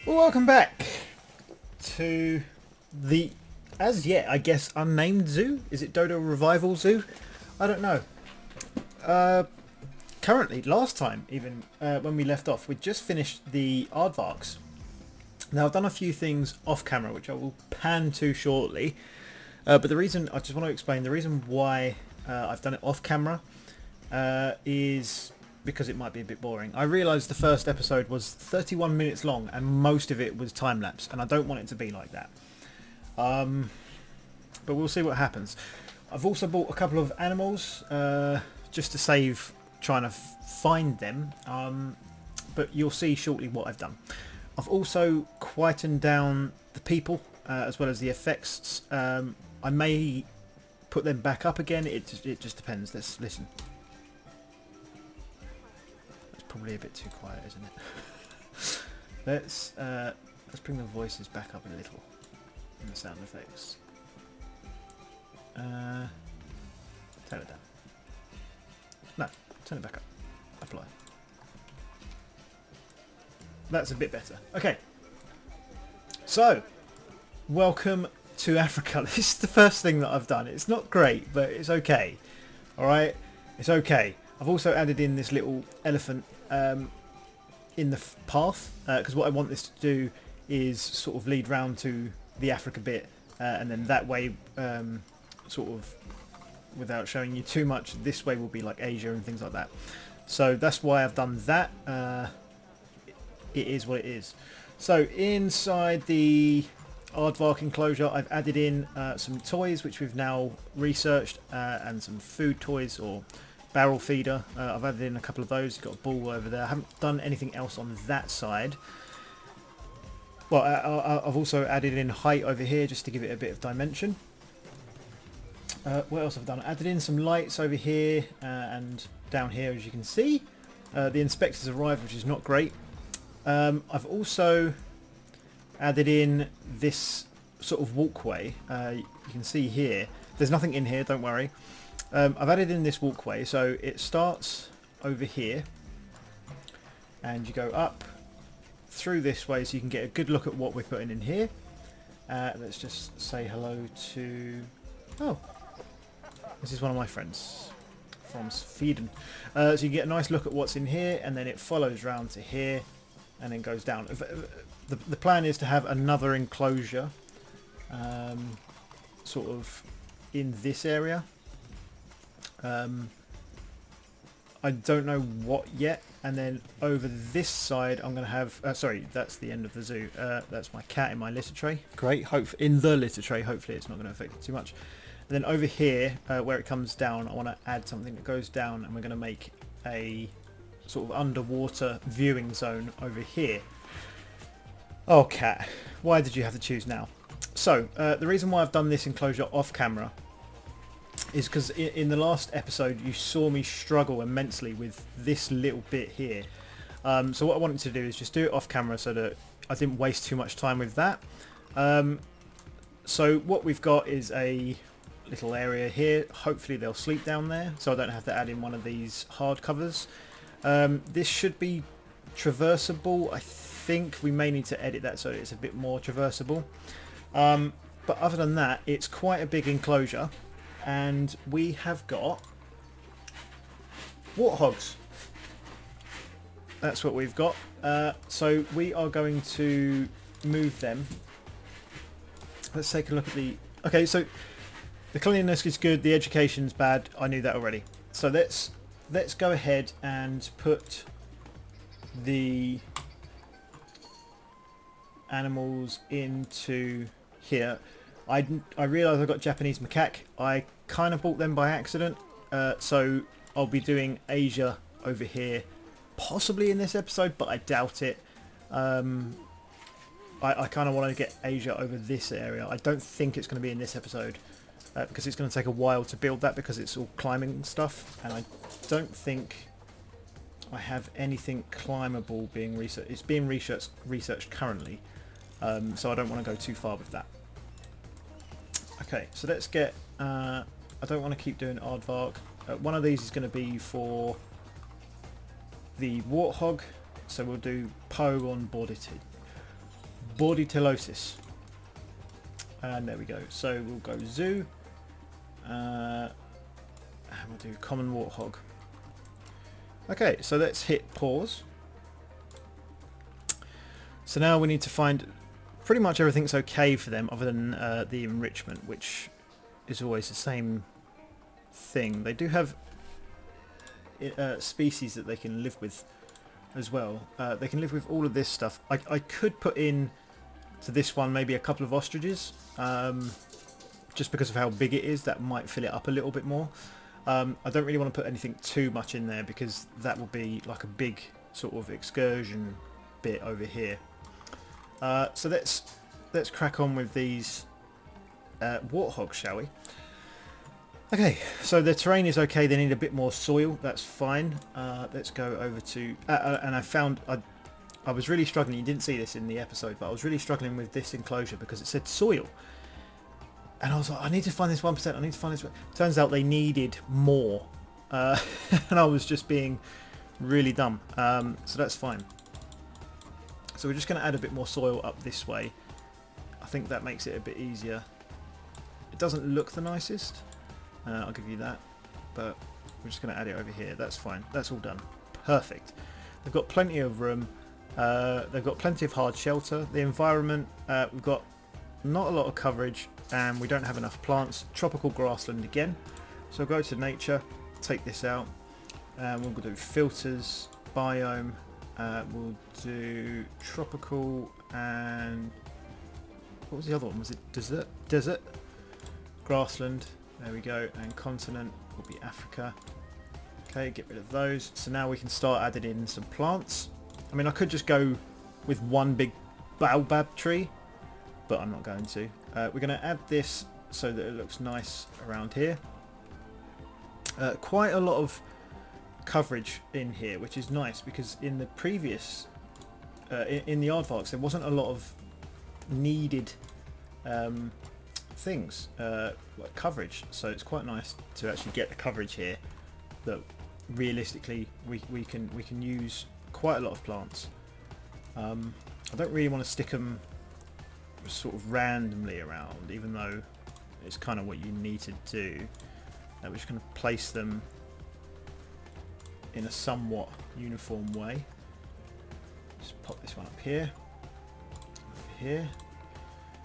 Well, welcome back to the, as yet, I guess, unnamed zoo. Is it Dodo Revival Zoo? I don't know. Uh, Currently, last time, even when we left off, we just finished the aardvarks. Now, I've done a few things off camera, which I will pan to shortly. But the reason, I just want to explain, the reason why I've done it off camera is because it might be a bit boring. I realised the first episode was 31 minutes long and most of it was time-lapse, and I don't want it to be like that. But we'll see what happens. I've also bought a couple of animals just to save trying to find them, but you'll see shortly what I've done. I've also quietened down the people as well as the effects. I may put them back up again, it just depends. Let's listen. Probably a bit too quiet, isn't it? Let's bring the voices back up a little and the sound effects. Turn it down. No, turn it back up. Apply. That's a bit better. Okay. So, welcome to Africa. This is the first thing that I've done. It's not great, but it's okay. Alright? It's okay. I've also added in this little elephant in the path, because what I want this to do is sort of lead round to the Africa bit, and then that way, sort of without showing you too much, this way will be like Asia and things like that. So that's why I've done that. It is what it is. So inside the aardvark enclosure, I've added in some toys which we've now researched, and some food toys or barrel feeder. I've added in a couple of those. You've got a ball over there. I haven't done anything else on that side. Well, I've also added in height over here just to give it a bit of dimension. What else have I done? I added in some lights over here and down here, as you can see. The inspectors arrived, which is not great. I've also added in this sort of walkway. You can see here. There's nothing in here, don't worry. I've added in this walkway, so it starts over here and you go up through this way so you can get a good look at what we're putting in here. Let's just say hello to... Oh, this is one of my friends from Sweden. So you get a nice look at what's in here, and then it follows round to here and then goes down. The plan is to have another enclosure sort of in this area. I don't know what yet, and then over this side I'm going to have sorry, that's the end of the zoo. That's my cat in my litter tray. Great. In the litter tray, hopefully it's not going to affect it too much. And then over here where it comes down, I want to add something that goes down, and we're going to make a sort of underwater viewing zone over here. Oh, cat, why did you have to choose now? So the reason why I've done this enclosure off camera is because in the last episode you saw me struggle immensely with this little bit here. So what I wanted to do is just do it off camera so that I didn't waste too much time with that. So what we've got is a little area here. Hopefully they'll sleep down there, so I don't have to add in one of these hard covers. This should be traversable. I think we may need to edit that so it's a bit more traversable. But other than that, it's quite a big enclosure. And we have got warthogs. That's what we've got. So we are going to move them. Let's take a look at the... Okay, so the cleanliness is good. The education's bad. I knew that already. So let's go ahead and put the animals into here. I realised I got Japanese macaque. I kind of bought them by accident, so I'll be doing Asia over here, possibly in this episode, but I doubt it. I kind of want to get Asia over this area. I don't think it's going to be in this episode, because it's going to take a while to build that because it's all climbing stuff, and I don't think I have anything climbable being researched. It's being researched currently, so I don't want to go too far with that. Okay, so let's get... I don't want to keep doing aardvark. One of these is going to be for the warthog, so we'll do Poe on board it. Bordytelosis. And there we go. So we'll go zoo. And we'll do common warthog. Okay, so let's hit pause. So now we need to find pretty much everything's okay for them other than the enrichment, which is always the same thing. They do have species that they can live with as well. They can live with all of this stuff. I could put in to this one maybe a couple of ostriches, just because of how big it is. That might fill it up a little bit more. I don't really want to put anything too much in there because that will be like a big sort of excursion bit over here. So let's crack on with these warthogs, shall we? Okay, so the terrain is okay. They need a bit more soil. That's fine. Let's go over to and I found I was really struggling. You didn't see this in the episode, but I was really struggling with this enclosure because it said soil. And I was like, I need to find this 1%. I need to find this. Turns out they needed more. And I was just being really dumb. So that's fine. So we're just going to add a bit more soil up this way. I think that makes it a bit easier. It doesn't look the nicest. I'll give you that. But we're just going to add it over here. That's fine. That's all done. Perfect. They've got plenty of room. They've got plenty of hard shelter. The environment, we've got not a lot of coverage. And we don't have enough plants. Tropical grassland again. So go to nature, take this out, and we'll do filters, biome. We'll do tropical and what was the other one? Was it desert? Desert, grassland. There we go. And continent will be Africa. Okay, get rid of those. So now we can start adding in some plants. I mean, I could just go with one big baobab tree, but I'm not going to. We're going to add this so that it looks nice around here. Quite a lot of coverage in here, which is nice because in the previous in the aardvarks there wasn't a lot of needed things like coverage, so it's quite nice to actually get the coverage here that realistically we can use quite a lot of plants. I don't really want to stick them sort of randomly around, even though it's kind of what you need to do. We're just going to place them in a somewhat uniform way. Just pop this one up here, over here.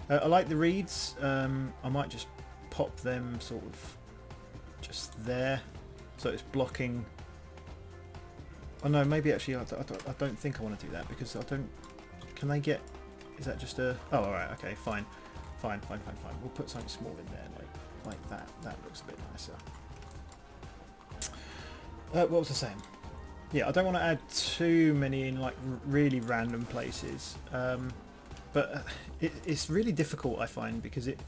I like the reeds. I might just pop them sort of just there, so it's blocking. Oh no, maybe actually I don't think I want to do that because I don't. Can they get? Is that just a? Oh, all right. Okay, fine. We'll put something small in there, like that. That looks a bit nicer. What was I saying? Yeah, I don't want to add too many in like really random places. But it's really difficult, I find, because it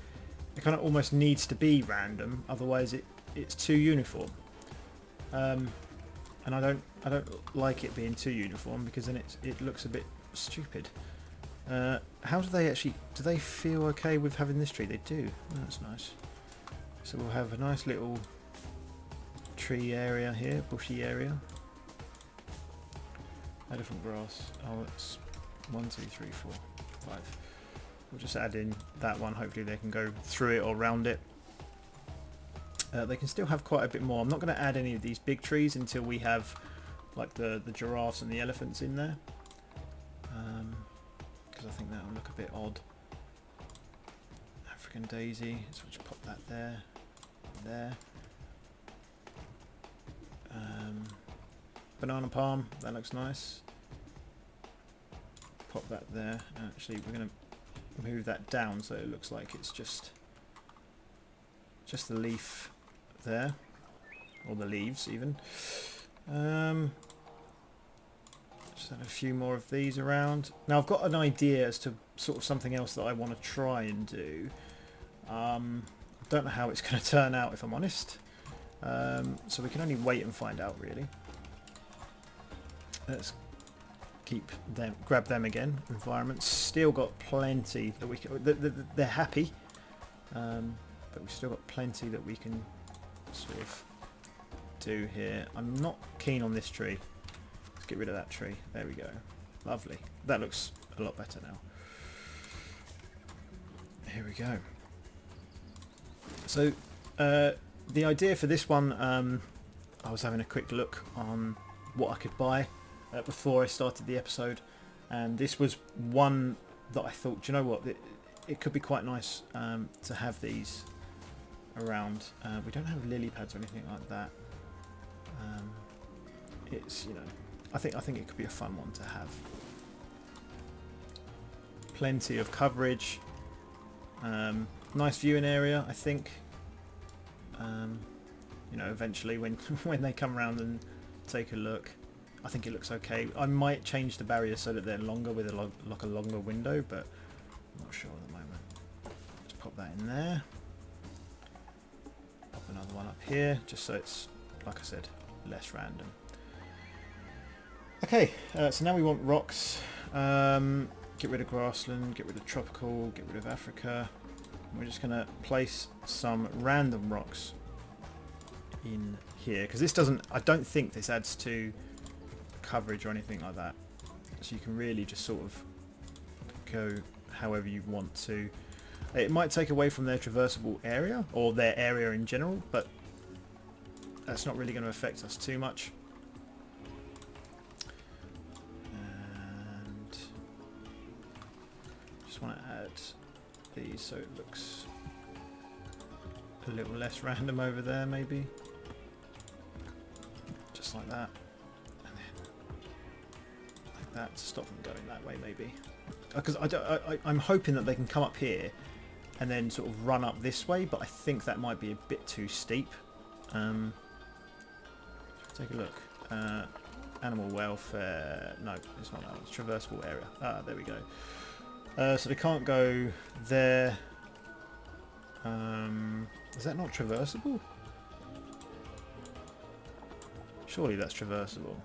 kind of almost needs to be random, otherwise it's too uniform. And I don't like it being too uniform because then it looks a bit stupid. How do they actually? Do they feel okay with having this tree? They do. Oh, that's nice. So we'll have a nice little tree area here, bushy area. Elephant grass. Oh, it's 1, 2, 3, 4, 5. We'll just add in that one. Hopefully they can go through it or around it. They can still have quite a bit more. I'm not going to add any of these big trees until we have like the giraffes and the elephants in there. Because I think that will look a bit odd. African daisy, so we'll just pop that there, there. Banana palm, that looks nice. Pop that there. Actually, we're going to move that down so it looks like it's just the leaf there, or the leaves even. Just add a few more of these around. Now I've got an idea as to sort of something else that I want to try and do. Don't know how it's going to turn out, if I'm honest. So we can only wait and find out, really. Let's keep them, grab them again. Environment, still got plenty that we can. They're happy, but we've still got plenty that we can sort of do here. I'm not keen on this tree. Let's get rid of that tree. There we go. Lovely. That looks a lot better now. here we go. So the idea for this one, I was having a quick look on what I could buy before I started the episode, and this was one that I thought, do you know what, it could be quite nice to have these around. We don't have lily pads or anything like that. It's, you know, I think it could be a fun one to have. Plenty of coverage, nice viewing area, I think. You know, eventually when when they come around and take a look, I think it looks okay. I might change the barriers so that they're longer with like a longer window, but I'm not sure at the moment. Just pop that in there. Pop another one up here, just so it's, like I said, less random. Okay, so now we want rocks. Get rid of grassland, get rid of tropical, get rid of Africa. We're just going to place some random rocks in here, because this doesn't, I don't think this adds to coverage or anything like that. So you can really just sort of go however you want to. It might take away from their traversable area, or their area in general, but that's not really going to affect us too much. And just want to add these so it looks a little less random over there, maybe. Just like that. And then like that to stop them going that way, maybe. Because I'm hoping that they can come up here and then sort of run up this way, but I think that might be a bit too steep. Take a look. Animal welfare. No, it's not that one. It's traversable area. Ah, there we go. So they can't go there. Is that not traversable? Surely that's traversable.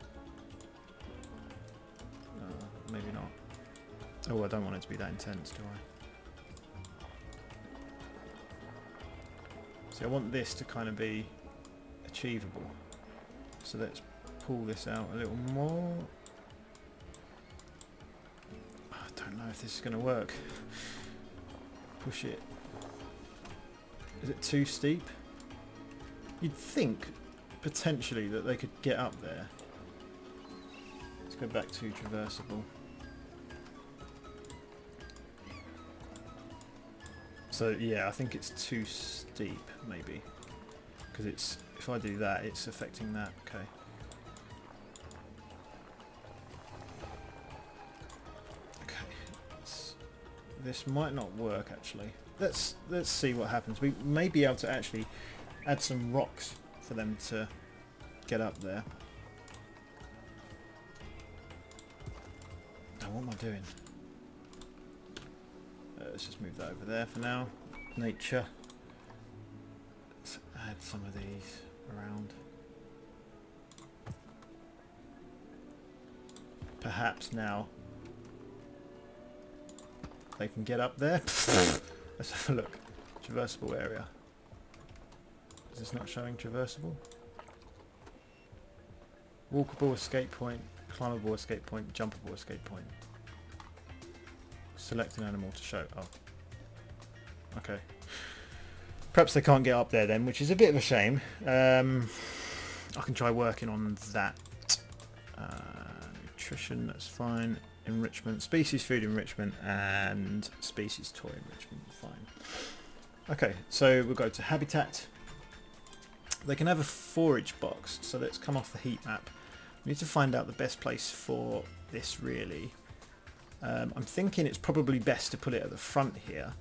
Maybe not. Oh, I don't want it to be that intense, do I? See, I want this to kind of be achievable. So let's pull this out a little more. I don't know if this is going to work. Push it. Is it too steep? You'd think potentially that they could get up there. Let's go back to traversable. So yeah, I think it's too steep, maybe, because it's, if I do that, it's affecting that. Okay. This might not work actually. Let's see what happens. We may be able to actually add some rocks for them to get up there. Oh, what am I doing? Let's just move that over there for now. Nature. Let's add some of these around. Perhaps now they can get up there. Let's have a look. Traversable area. Is this not showing traversable? Walkable escape point, climbable escape point, jumpable escape point. Select an animal to show. Oh. Okay. Perhaps they can't get up there then, which is a bit of a shame. I can try working on that. Nutrition, that's fine. Enrichment, species food enrichment, and species toy enrichment, fine. Okay, so we'll go to habitat. They can have a forage box, so let's come off the heat map. We need to find out the best place for this, really. I'm thinking it's probably best to put it at the front here.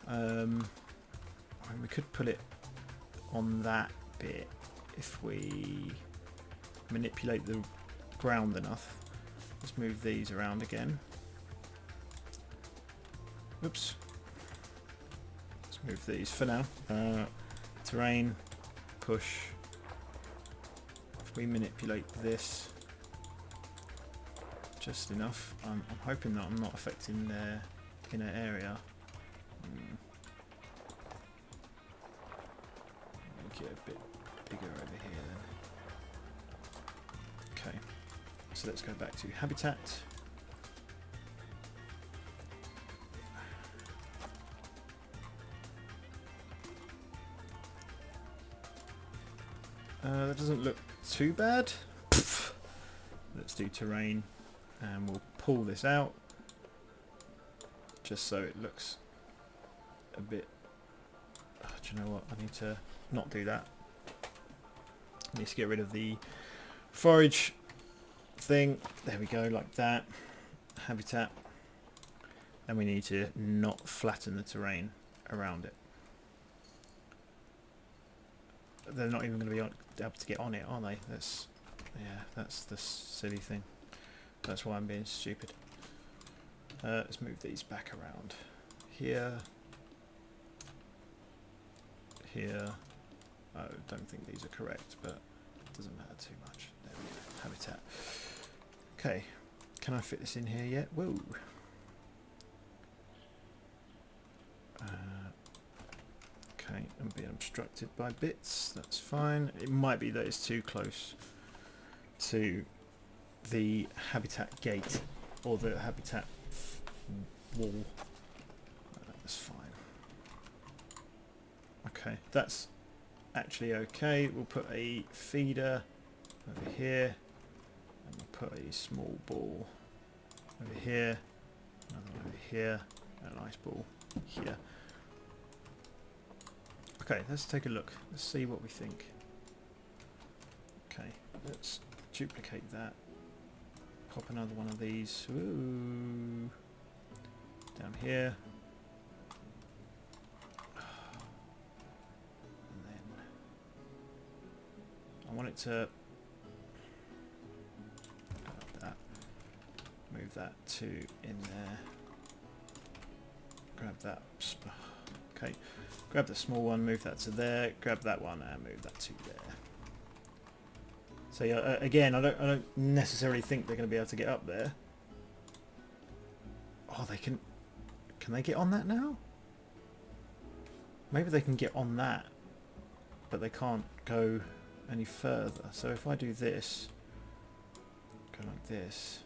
I mean, we could put it on that bit if we manipulate the ground enough. Let's move these around again. Oops. Let's move these for now. Terrain, push. If we manipulate this just enough, I'm hoping that I'm not affecting their inner area. Make it a bit bigger over here then. Okay. So let's go back to habitat. That doesn't look too bad. Let's do terrain, and we'll pull this out just so it looks a bit... Oh, do you know what? I need to not do that. I need to get rid of the forage thing. There we go, like that. Habitat. And we need to not flatten the terrain around it. They're not even going to be able to get on it, are they? That's, yeah, that's the silly thing. That's why I'm being stupid. Let's move these back around. Here. Here. I don't think these are correct, but it doesn't matter too much. There we go. Habitat. Okay. Can I fit this in here yet? Whoa. Okay, I'm being obstructed by bits. That's fine. It might be that it's too close to the habitat gate or the habitat wall. That's fine. Okay, that's actually okay. We'll put a feeder over here, and we'll put a small ball over here, another one over here, and a nice ball here. Okay, let's take a look. Let's see what we think. Okay, let's duplicate that. Pop another one of these. Ooh. Down here. And then I want it to grab that. Move that to in there. Grab that. Okay. Grab the small one, move that to there, grab that one and move that to there. So yeah, again, I don't necessarily think they're going to be able to get up there. Oh, they can they get on that now? Maybe they can get on that, but they can't go any further. So if I do this, go like this,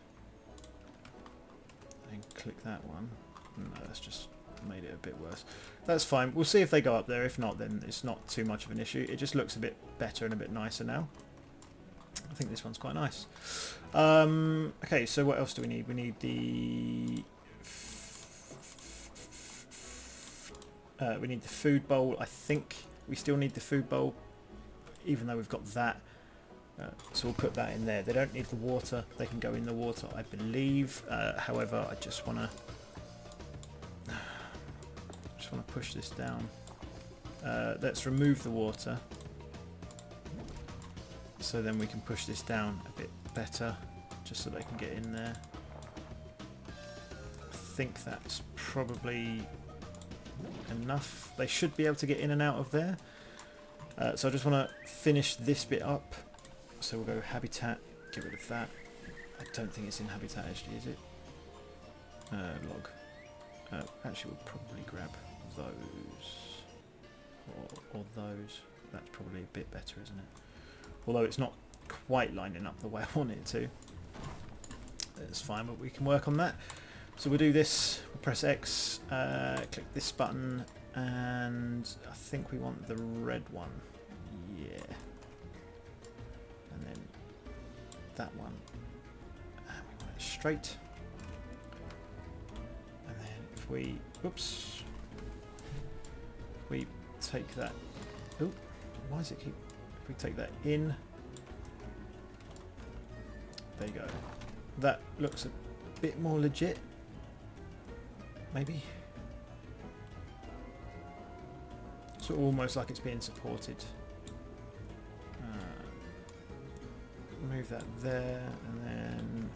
and click that one, no, that's just made it a bit worse. That's fine. We'll see if they go up there. If not, then it's not too much of an issue. It just looks a bit better and a bit nicer now. I think this one's quite nice. Okay, so what else do we need? We need the food bowl. I think we still need the food bowl, even though we've got that. So we'll put that in there. They don't need the water. They can go in the water, I believe. However, I just want to push this down. Let's remove the water, so then we can push this down a bit better, just so they can get in there. I think that's probably enough. They should be able to get in and out of there. So I just want to finish this bit up. So we'll go habitat, get rid of that. I don't think it's in habitat actually, is it? Log. Actually, we'll probably grab those or those. That's probably a bit better, isn't it? Although it's not quite lining up the way I want it to. It's fine, but we can work on that. So we'll do this. We'll press X, click this button, and I think we want the red one. Yeah. And then that one. And we want it straight. And then if we, oops, if we take that, oh, why does it keep, if we take that in, there you go. That looks a bit more legit, maybe. So almost like it's being supported. Move that there, and then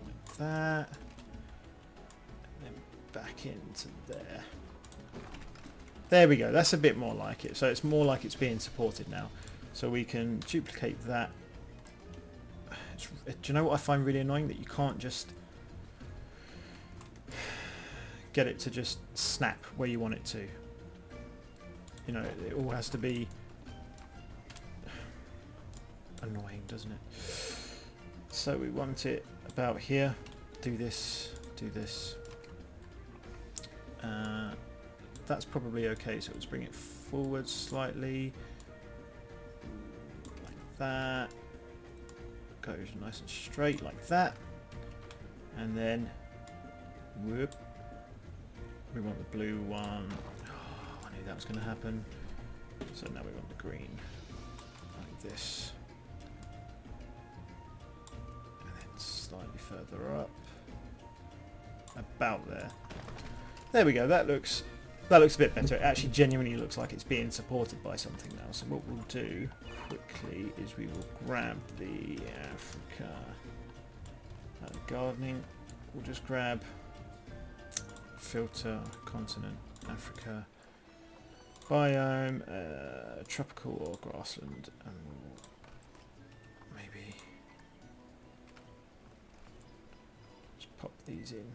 like that, and then back into there. There we go. That's a bit more like it. So it's more like it's being supported now. So we can duplicate that. Do you know what I find really annoying? That you can't just get it to just snap where you want it to. You know, it all has to be annoying, doesn't it? So we want it about here. Do this, do this. That's probably okay, so let's bring it forward slightly. that. Goes nice and straight like that. And then, whoop. We want the blue one. Oh, I knew that was going to happen. So now we want the green. Like this. And then slightly further up. About there. There we go. That looks a bit better. It actually genuinely looks like it's being supported by something now. So what we'll do quickly is we will grab the Africa gardening. We'll just grab filter, continent, Africa, biome, tropical or grassland, and we'll maybe just pop these in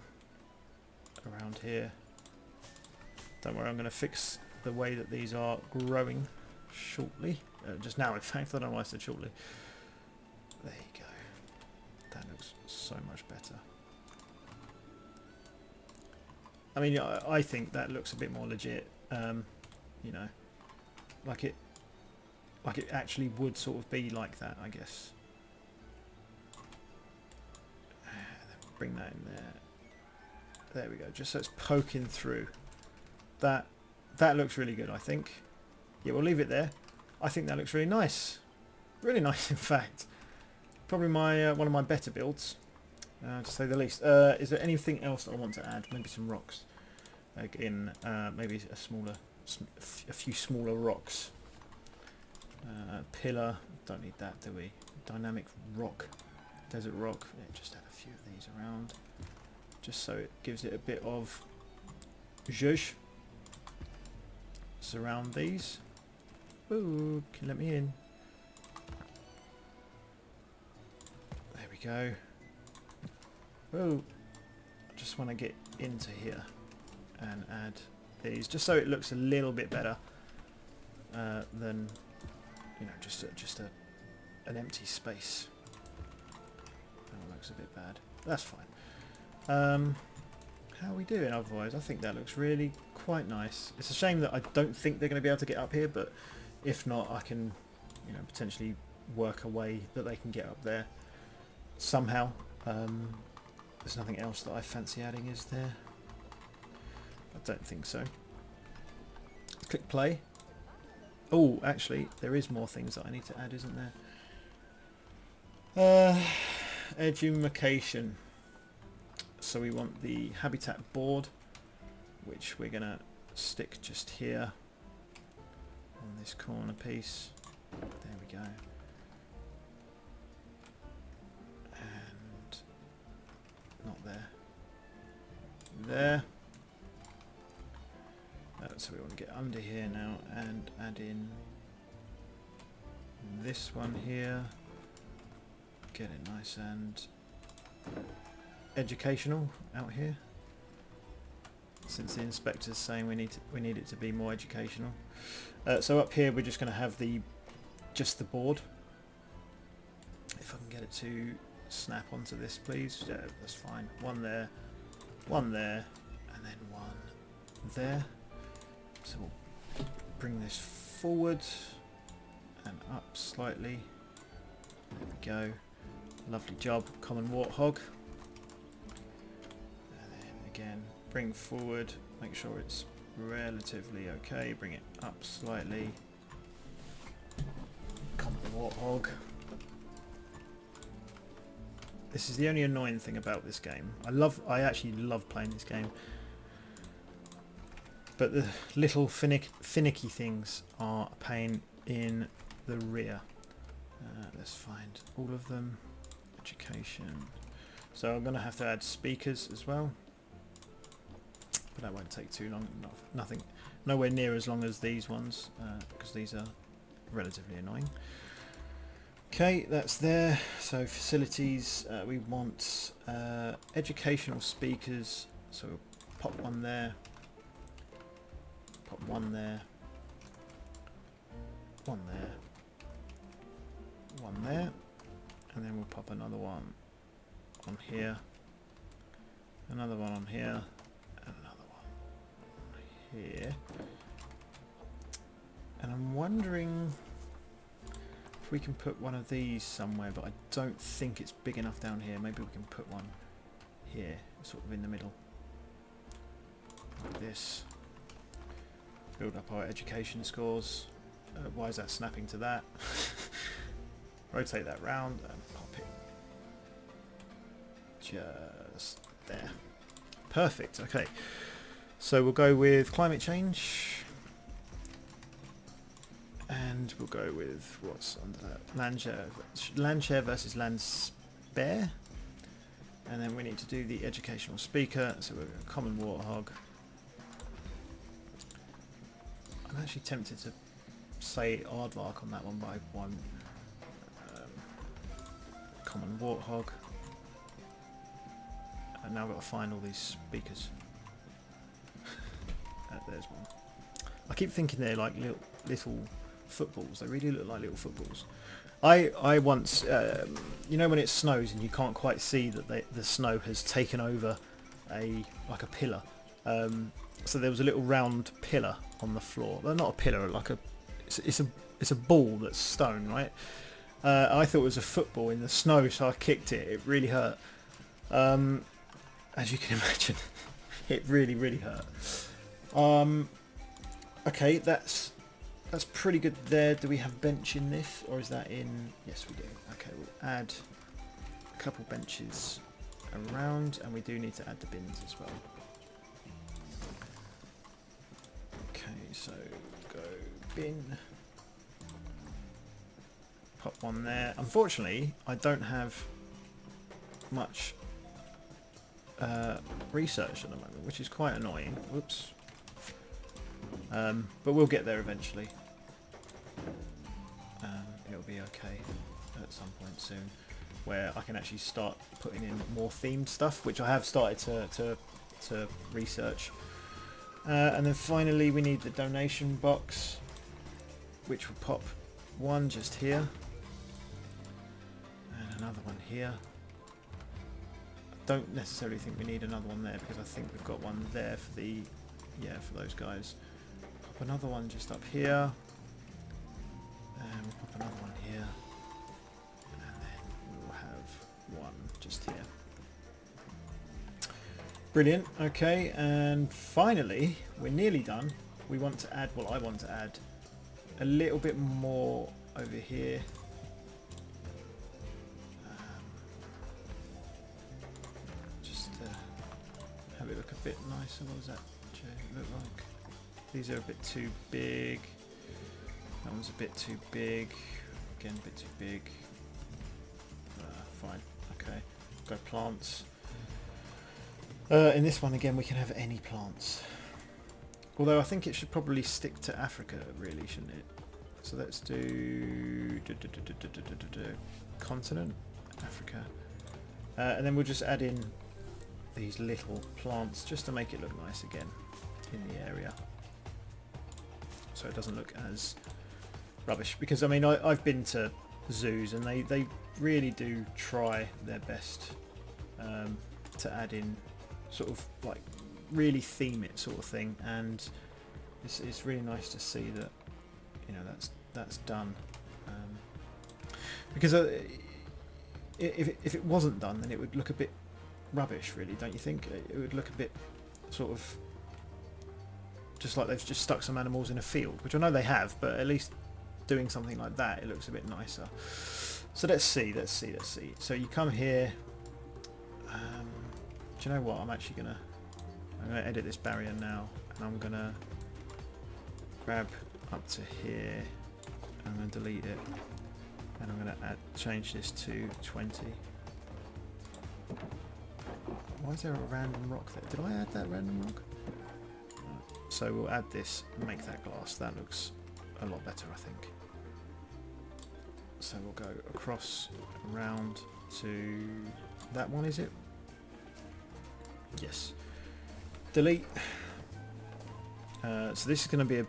around here. Don't worry, I'm going to fix the way that these are growing shortly. Just now, in fact. I don't know why I said shortly. There you go. That looks so much better. I mean, I think that looks a bit more legit. You know, like it actually would sort of be like that, I guess. And then bring that in there. There we go. Just so it's poking through. That looks really good, I think. Yeah, we'll leave it there. I think that looks really nice. Really nice, in fact. Probably my one of my better builds, to say the least. Is there anything else that I want to add? Maybe some rocks. Again, maybe a few smaller rocks. Pillar. Don't need that, do we? Dynamic rock. Desert rock. Yeah, just add a few of these around. Just so it gives it a bit of zhuzh. Surround these. Ooh, can you let me in? There we go. Oh, I just want to get into here and add these, just so it looks a little bit better than, you know, just an empty space. That looks a bit bad. That's fine. How are we doing otherwise? I think that looks really quite nice. It's a shame that I don't think they're going to be able to get up here, but if not, I can, you know, potentially work a way that they can get up there somehow. There's nothing else that I fancy adding, is there? I don't think so. Let's click play. Oh, actually, there is more things that I need to add, isn't there? Education. So we want the habitat board, which we're going to stick just here on this corner piece. There we go. And not there. There. So we want to get under here now and add in this one here. Get it nice and educational out here, since the inspector's saying we need it to be more educational. So up here we're just going to have just the board. If I can get it to snap onto this, please. Yeah, that's fine. One there, and then one there. So we'll bring this forward and up slightly. There we go. Lovely job, common warthog. Again, bring forward, make sure it's relatively okay, bring it up slightly. Common warthog. This is the only annoying thing about this game. I actually love playing this game, but the little finicky things are a pain in the rear. Let's find all of them. Education. So I'm going to have to add speakers as well. But that won't take too long. Nowhere near as long as these ones, because these are relatively annoying. Okay, that's there. So facilities, we want educational speakers. So we'll pop one there, pop one there, one there, one there, and then we'll pop another one on here, another one on here, here. And I'm wondering, if we can put one of these somewhere, but I don't think it's big enough down here. Maybe we can put one here, sort of in the middle. Like this. Build up our education scores. Why is that snapping to that? Rotate that round and pop it. Just there. Perfect. Okay. So we'll go with climate change. And we'll go with what's under that? Land share versus land spare. And then we need to do the educational speaker. So we're going to common Warthog. I'm actually tempted to say aardvark on that one, but I won't. Common Warthog. And now I've got to find all these speakers. There's one. I keep thinking they're like little footballs. They really look like little footballs. I once, you know, when it snows and you can't quite see that the snow has taken over like a pillar. So there was a little round pillar on the floor. Well, not a pillar, like it's a ball that's stone, right? I thought it was a football in the snow, so I kicked it. It really hurt. As you can imagine, it really hurt. Okay, that's pretty good there. Do we have bench in this, or is that in? Yes, we do. Okay, we'll add a couple benches around, and we do need to add the bins as well. Okay, so go bin. Pop one there. Unfortunately, I don't have much research at the moment, which is quite annoying. Whoops. But we'll get there eventually. It'll be okay at some point soon, where I can actually start putting in more themed stuff, which I have started to research. And then finally we need the donation box, which will pop one just here and another one here. I don't necessarily think we need another one there, because I think we've got one there for the, yeah, for those guys. Pop another one just up here, and we'll pop another one here, and then we'll have one just here. Brilliant. Okay, and finally we're nearly done. We want to add, well, I want to add a little bit more over here. Just to have it look a bit nicer. What does that look like? These are a bit too big. That one's a bit too big. Again, a bit too big. Fine. Okay. Go plants. In this one again, we can have any plants. Although I think it should probably stick to Africa, really, shouldn't it? So let's do continent, Africa, and then we'll just add in these little plants just to make it look nice again in the area, so it doesn't look as rubbish. Because I mean, I've been to zoos and they really do try their best to add in sort of like really theme it sort of thing, and it's really nice to see that, you know, that's done, because if it wasn't done, then it would look a bit rubbish, really, don't you think? It would look a bit sort of just like they've just stuck some animals in a field, which I know they have, but at least doing something like that, it looks a bit nicer. So let's see. So you come here. Do you know what? I'm gonna edit this barrier now, and I'm gonna grab up to here, and I'm gonna delete it, and I'm gonna change this to 20. Why is there a random rock there? Did I add that random rock? So we'll add this and make that glass. That looks a lot better, I think. So we'll go across, around to that one, is it? Yes. Delete. So this is going to be a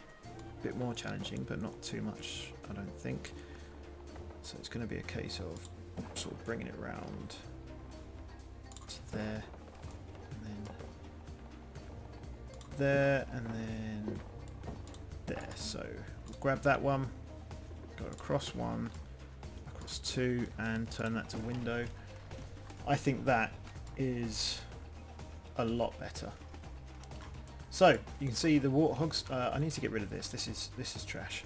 bit more challenging, but not too much, I don't think. So it's going to be a case of sort of bringing it around to there, and then there, and then there. So we'll grab that one, go across one, 2 and turn that to window. I think that is a lot better. So you can see the warthogs. I need to get rid of this. This is trash.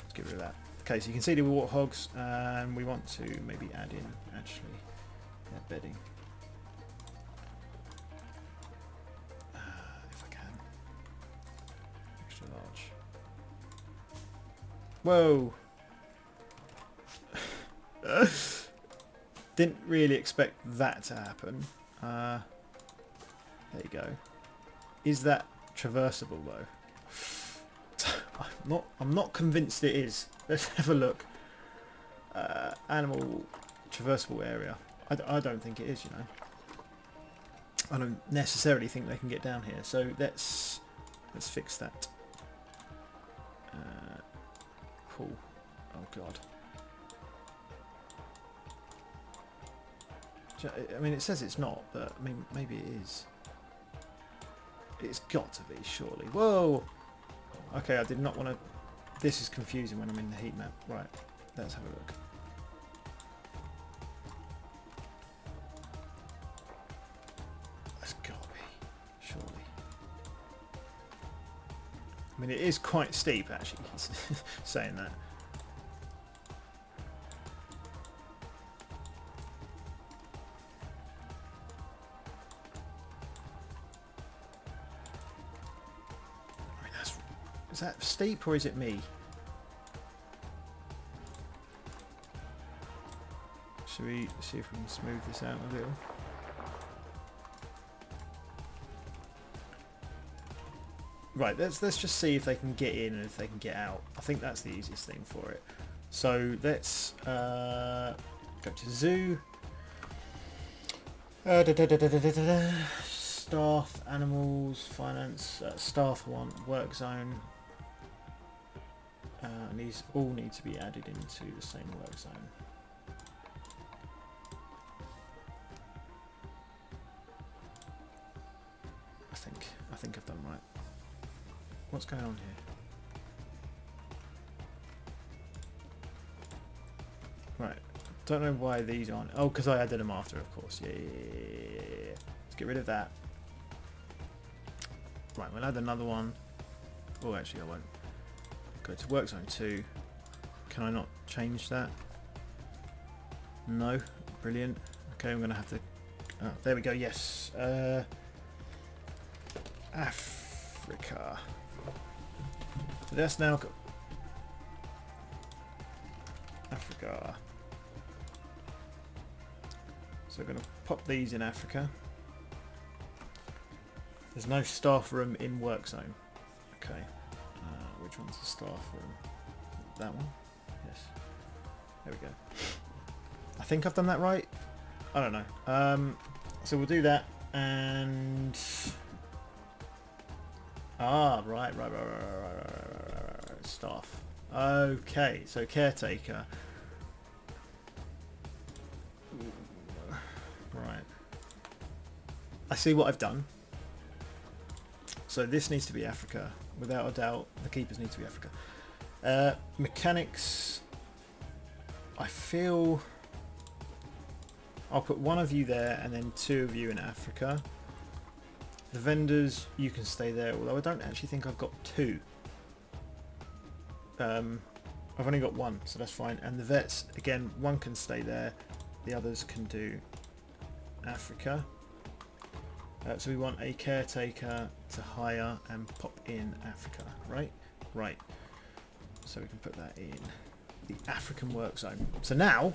Let's get rid of that. Okay, so you can see the warthogs, and we want to maybe add in actually bedding. If I can. Extra large. Whoa! Didn't really expect that to happen. There you go. Is that traversable though? I'm not convinced it is. Let's have a look. Animal traversable area. I don't think it is, you know. I don't necessarily think they can get down here. So let's fix that. Cool. Oh god. I mean, it says it's not, but I mean, maybe it is. It's got to be, surely. Whoa! Okay, I did not want to... This is confusing when I'm in the heat map. Right, let's have a look. That's got to be, surely. I mean, it is quite steep, actually, saying that. Is that steep or is it me? Should we see if we can smooth this out a little? Right, let's just see if they can get in and if they can get out. I think that's the easiest thing for it. So let's go to zoo. Staff, animals, finance, staff one, work zone. And these all need to be added into the same work zone. I think I've done right. What's going on here? Right, don't know why these aren't. Oh, because I added them after, of course. Yeah. Let's get rid of that. Right, we'll add another one. Oh, actually, I won't. Go to work zone 2. Can I not change that? No. Brilliant. Okay, I'm going to have to... Oh, there we go, yes. Africa. So that's now got... Africa. So we're going to pop these in Africa. There's no staff room in work zone. Okay. Which one's the staff room? That one? Yes. There we go. I think I've done that right. I don't know. So we'll do that and... Right. Staff. Okay, so caretaker. Right. I see what I've done. So this needs to be Africa. Without a doubt, the keepers need to be Africa. Mechanics. I feel I'll put one of you there and then 2 of you in Africa. The vendors, you can stay there, although I don't actually think I've got 2. I've only got 1, so that's fine. And the vets, again, 1 can stay there, the others can do Africa. So we want a caretaker to hire and pop in Africa, right? Right. So we can put that in the African work zone. So now,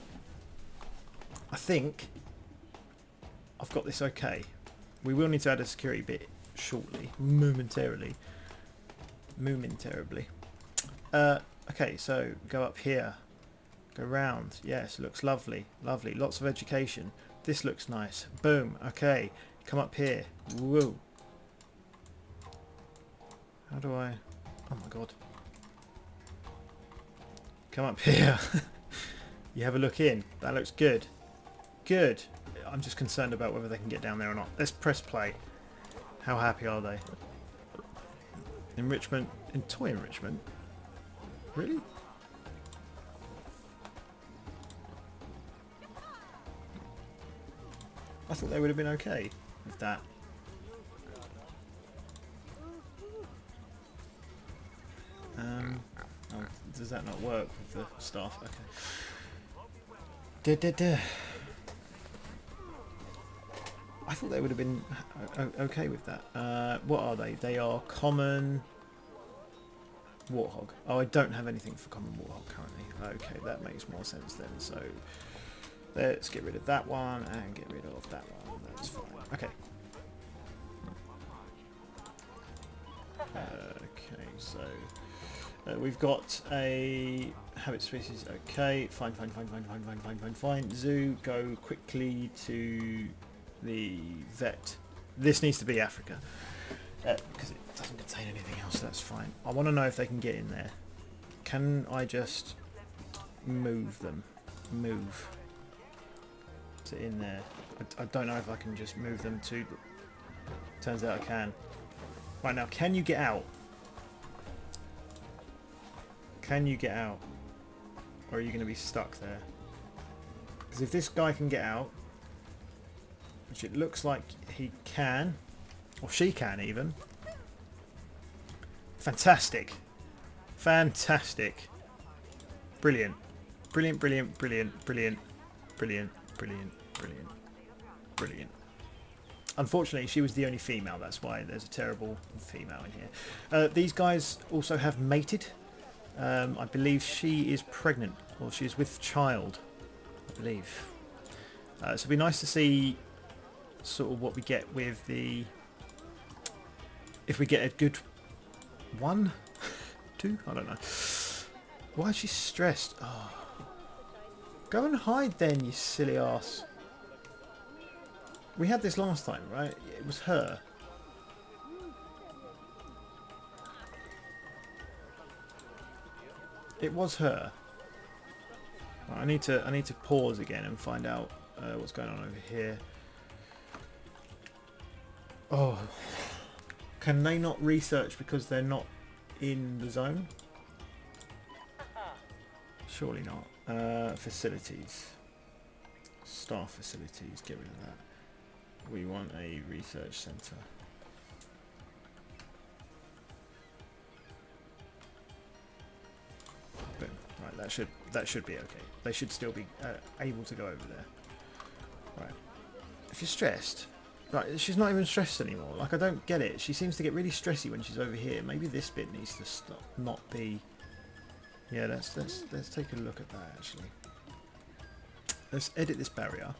I think I've got this okay. We will need to add a security bit shortly, momentarily. Okay, so go up here, go round. Yes, looks lovely, lovely. Lots of education. This looks nice. Boom. Okay, come up here. Whoa. How do I? Oh my god. Come up here. You have a look in. That looks good. Good. I'm just concerned about whether they can get down there or not. Let's press play. How happy are they? Enrichment. In toy enrichment? Really? I thought they would have been okay with that. Oh, does that not work with the staff? Okay. I thought they would have been okay with that. What are they? They are common Warthog. Oh, I don't have anything for common Warthog currently. Okay, that makes more sense then. So let's get rid of that one and get rid of that one. That's fine. Okay. Okay, so we've got a habit species. Okay, fine. Zoo, go quickly to the vet. This needs to be Africa because it doesn't contain anything else. That's fine. I want to know if they can get in there. Can I just move them? Move to in there. I don't know if I can just move them to. Turns out I can. Right now, can you get out? Can you get out? Or are you going to be stuck there? Because if this guy can get out, which it looks like he can, or she can even. Fantastic. Fantastic. Brilliant. Brilliant. Unfortunately, she was the only female. That's why there's a terrible female in here. These guys also have mated. I believe she is pregnant, or she's with child, I believe. So it'd be nice to see sort of what we get with the... If we get a good 1? 2? I don't know. Why is she stressed? Oh. Go and hide then, you silly ass. We had this last time, right? It was her. It was her. Right, I need to pause again and find out what's going on over here. Oh, can they not research because they're not in the zone? Surely not. Facilities, staff facilities. Get rid of that. We want a research centre. Boom. Right, that should be okay. They should still be able to go over there. Right. If you're stressed, right? She's not even stressed anymore. Like, I don't get it. She seems to get really stressy when she's over here. Maybe this bit needs to stop, not be. Yeah, let's take a look at that actually. Let's edit this barrier.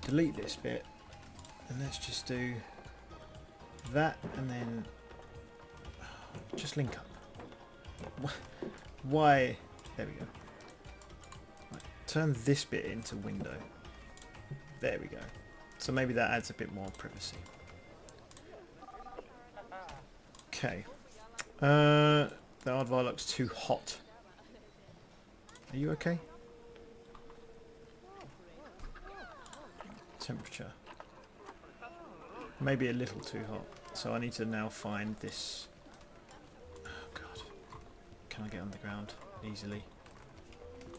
Delete this bit, and let's just do that, and then just link up. Why? There we go. Right, turn this bit into window. There we go. So maybe that adds a bit more privacy. Okay. The aardvark looks too hot. Are you okay? Temperature. Maybe a little too hot. So I need to now find this. Oh god. Can I get underground easily?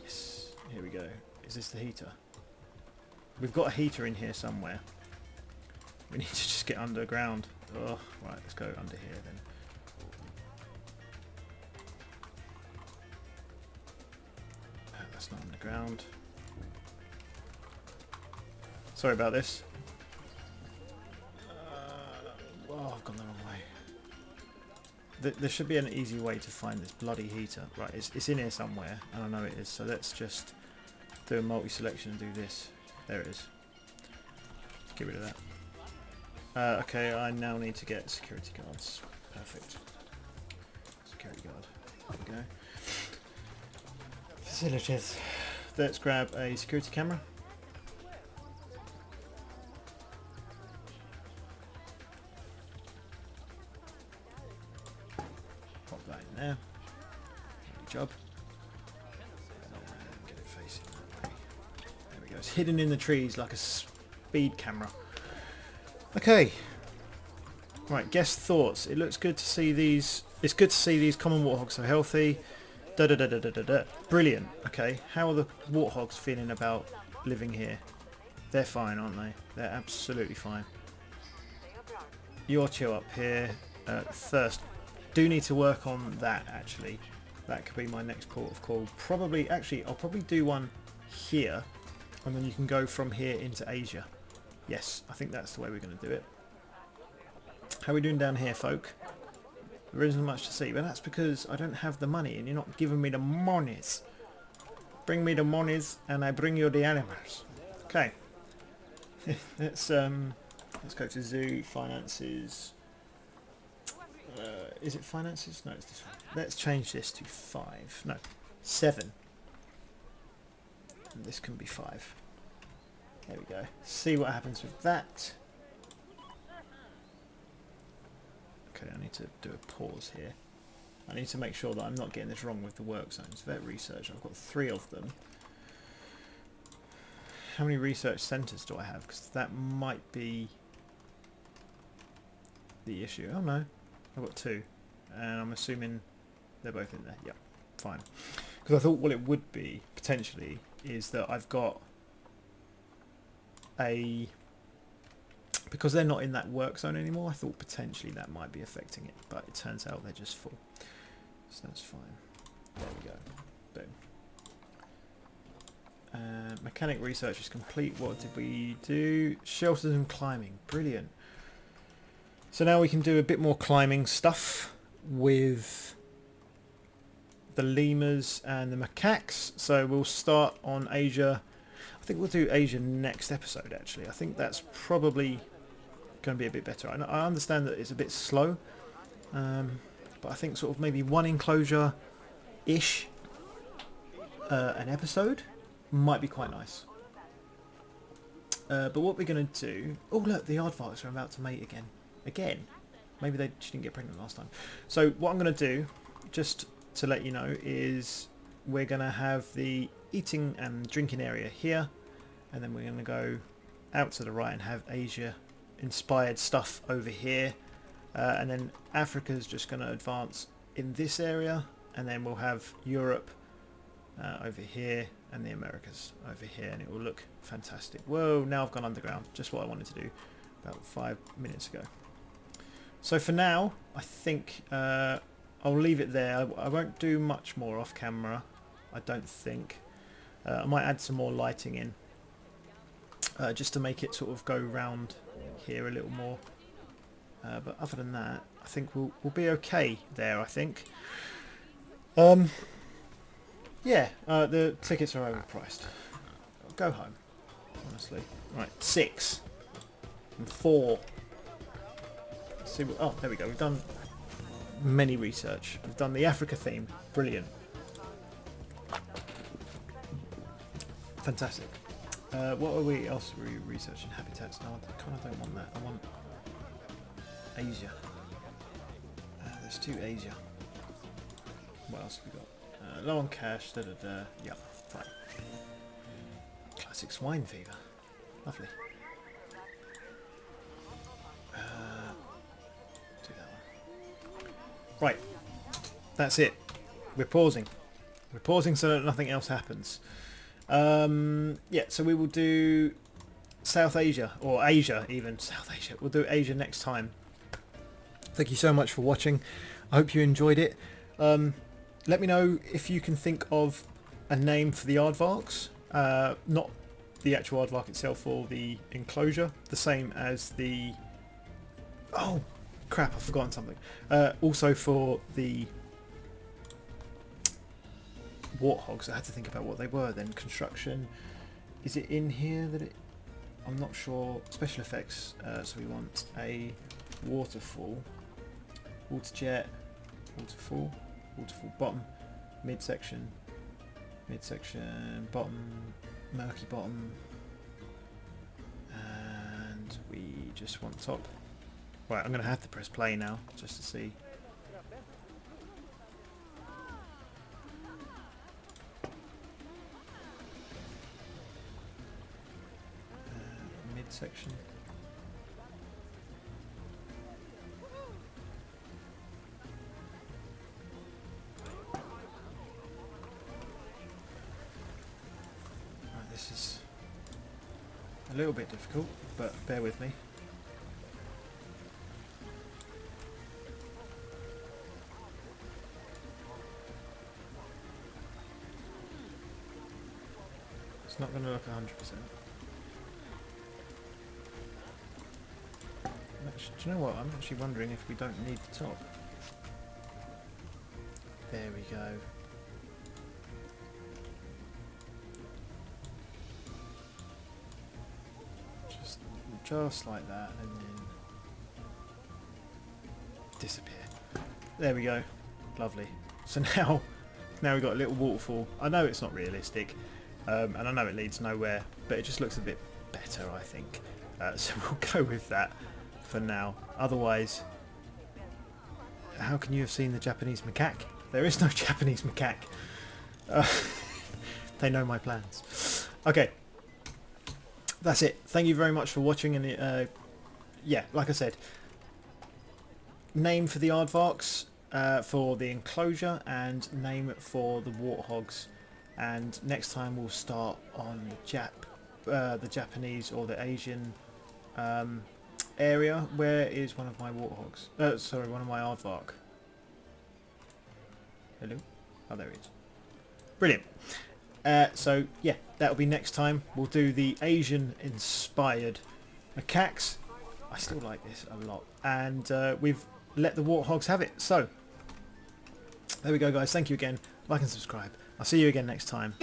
Yes. Here we go. Is this the heater? We've got a heater in here somewhere. We need to just get underground. Oh, right. Let's go under here then. That's not underground. Sorry about this. Oh, I've gone the wrong way. There should be an easy way to find this bloody heater. Right, it's in here somewhere, and I know it is. So let's just do a multi-selection and do this. There it is. Get rid of that. Okay, I now need to get security guards. Perfect. Security guard. There we go. Facilities. Let's grab a security camera. Pop that in there. Good job. Get it facing that way. There we go. It's hidden in the trees like a speed camera. Okay. Right, guest thoughts. It looks good to see these. It's good to see these common warthogs so healthy. Da da da da da da da. Brilliant. Okay, how are the warthogs feeling about living here? They're fine, aren't they? They're absolutely fine. You're chill up here. Thirst. Do need to work on that, actually. That could be my next port of call. Probably, actually, I'll probably do one here. And then you can go from here into Asia. Yes, I think that's the way we're going to do it. How are we doing down here, folk? There isn't much to see. But that's because I don't have the money and you're not giving me the monies. Bring me the monies and I bring you the animals. Okay. let's go to zoo, finances. Is it finances? No, it's this one. Let's change this to 5. No, 7. And this can be 5. There we go. See what happens with that. Okay, I need to do a pause here. I need to make sure that I'm not getting this wrong with the work zones. Vet research, I've got 3 of them. How many research centres do I have? Because that might be the issue. Oh no, I've got 2. And I'm assuming they're both in there. Yep, fine. Because I thought what it would be, potentially, is that I've got a... Because they're not in that work zone anymore, I thought potentially that might be affecting it. But it turns out they're just full. So that's fine. There we go. Boom. Mechanic research is complete. What did we do? Shelters and climbing. Brilliant. So now we can do a bit more climbing stuff with the lemurs and the macaques. So we'll start on Asia. I think we'll do Asia next episode, actually. I think that's probably going to be a bit better. I understand that it's a bit slow. But I think sort of maybe 1 enclosure-ish an episode might be quite nice. But what we're going to do... Oh, look, the aardvarks are about to mate again. Again? Maybe she didn't get pregnant last time. So what I'm going to do, just to let you know, is we're going to have the eating and drinking area here. And then we're going to go out to the right and have Asia-inspired stuff over here. And then Africa's just going to advance in this area, and then we'll have Europe over here and the Americas over here, and it will look fantastic. Whoa, now I've gone underground, just what I wanted to do about 5 minutes ago. So for now, I think I'll leave it there. I won't do much more off camera, I don't think. I might add some more lighting in, just to make it sort of go round here a little more. But other than that, I think we'll be okay there, I think. Yeah, the tickets are overpriced. I'll go home, honestly. Right, 6 and 4. Let's see what, oh, there we go. We've done many research. We've done the Africa theme. Brilliant. Fantastic. What else are we researching? Habitats? No, I kind of don't want that. I want Asia. There's 2 Asia. What else have we got? Low on cash. Yeah, fine. Classic swine fever. Lovely. Do that one. Right. That's it. We're pausing. We're pausing so that nothing else happens. Yeah, so we will do South Asia, or Asia even. South Asia. We'll do Asia next time. Thank you so much for watching. I hope you enjoyed it. Let me know if you can think of a name for the aardvarks. Not the actual aardvark itself or the enclosure. The same as the... Oh, crap, I've forgotten something. Also for the warthogs, I had to think about what they were then. Construction. Is it in here that it... I'm not sure. Special effects. So we want a waterfall. Water jet. Waterfall. Waterfall bottom. Midsection. Midsection. Bottom. Murky bottom. And we just want top. Right, I'm going to have to press play now just to see. Midsection. Right, this is A little bit difficult, but bear with me. It's not going to look 100%. Do you know what? I'm actually wondering if we don't need the top. There we go. Just like that, and then disappear. There we go. Lovely. So now we've got a little waterfall. I know it's not realistic, and I know it leads nowhere, but it just looks a bit better, I think. So we'll go with that for now. Otherwise, how can you have seen the Japanese macaque? There is no Japanese macaque. They know my plans. Okay. That's it. Thank you very much for watching, and yeah, like I said, name for the aardvarks for the enclosure, and name for the warthogs, and next time we'll start on the Japanese or the Asian area. Where is one of my warthogs? Sorry, one of my aardvark. Hello? Oh, there he is. Brilliant. So yeah, that'll be next time. We'll do the Asian inspired macaques. I still like this a lot, and we've let the warthogs have it. So there we go, guys. Thank you again. Like and subscribe. I'll see you again next time.